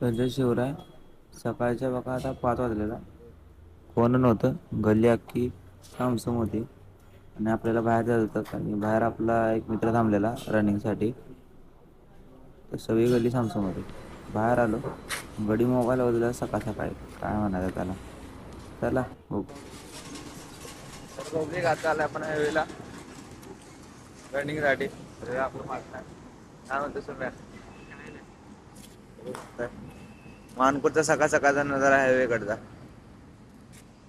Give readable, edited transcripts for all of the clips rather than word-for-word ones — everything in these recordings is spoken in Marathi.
संजय शिवराय सकाळच्या बघा आता 5 वाजलेला. कोण नव्हतं, गल्ली अख्खी सामसूम होती. आणि आपल्याला बाहेर जायचं होतं आणि बाहेर आपला एक मित्र थांबलेला रनिंगसाठी. तर सगळी गल्ली सामसूम होती. बाहेर आलो, गडी मोबाईल वाजवला सकाळ सकाळी. काय म्हणायचं त्याला. चला हो. पब्लिक आता आलं आपण हायवेला रनिंगसाठी. आपलं मागणं काय म्हणतो सुम्या, मानपूरचा सकाळ सकाळचा नजारा हायवे कडचा.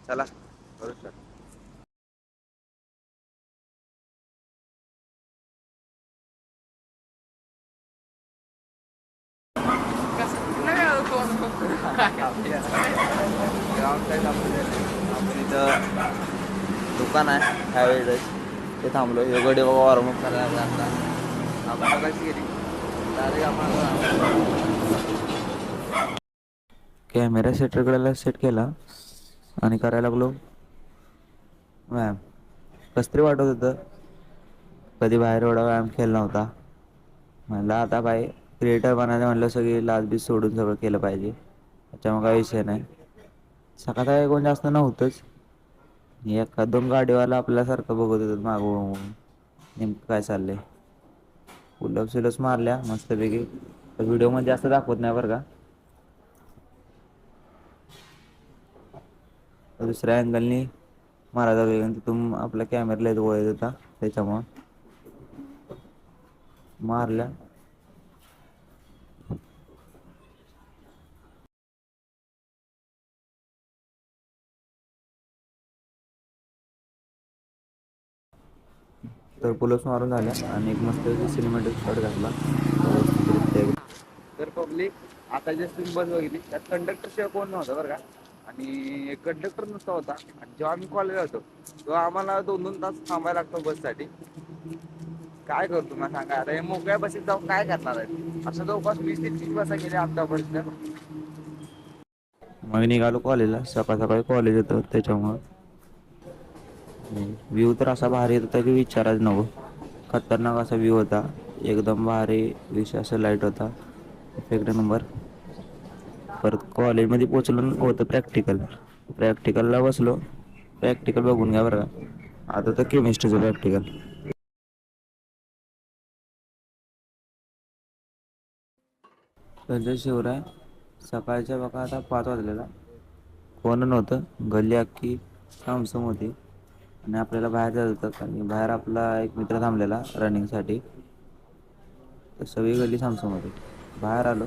चला करू शकतो. आपण इथं दुकान आहे हायवे ते थांबलो. हे गडी बघा वॉर्मअप करायला आता आपण कशी गेली डायरेक्ट आपण कॅमेरा सेटरकडेला सेट केला आणि करायला लागलो व्यायाम. कसं तरी वाटत होतं, कधी बाहेर एवढा व्यायाम केला नव्हता. म्हणलं आता बाई क्रिएटर बनायचं म्हणलं, सगळी लाजबीज सोडून सगळं केलं पाहिजे. त्याच्यामुळे काही विषय नाही. सकाळ काही कोण जास्त नव्हतंच. एखाद दोन गाडीवाला आपल्यासारखं बघत होतं मागून, नेमकं काय चाललंय. पुलप्स मारल्या मस्तपैकी. व्हिडिओमध्ये जास्त दाखवत नाही बरं का. दुसऱ्या अँगलनी मारायचा होता, तिथून आपल्या कॅमेऱ्याला जवळ येत होता त्याच्यामुळं मारल्या. तर पुलप्स मारून झाल्या आणि एक मस्त सिनेमॅटिक शॉट घातला व्यवस्थितरित्या. तर पब्लिक आता जे तुम्ही बस बघितली त्यात कंडक्टर शिवाय कोण नव्हतं बरं का. आणि एक कंडक्टर नुसता होता. आणि जेव्हा आम्ही कॉलेजला होतो तेव्हा आम्हाला 2-2 तास थांबायला लागतो बससाठी. काय करतो ना सांगा आता, हे मोकळ्या बसीत जाऊन काय करणार आहे. असं जवळपास 20 ते 30 बसा गेल्या आतापर्यंत. मग निघालो कॉलेजला. सकाळ सकाळी कॉलेज होतं त्याच्यामुळं. व्ह्यू तर असा भारी येत होता की विचारायचं नको. खतरनाक असा व्ह्यू होता. एकदम भारी विषय असं लाईट होता. एक नंबर. परत कॉलेजमध्ये पोचलो होतं प्रॅक्टिकलला बसलो. प्रॅक्टिकल बघून घ्या बरं का. आता तर केमिस्ट्रीचं प्रॅक्टिकल. संजय शिवराय सकाळच्या बघा आता 5 वाजलेला. कोण नव्हतं, गल्ली अख्खी सामसूम होती. आणि आपल्याला बाहेर जायचं होतं आणि बाहेर आपला एक मित्र थांबलेला रनिंगसाठी. तर सगळी गल्ली सामसूम होती. बाहेर आलो.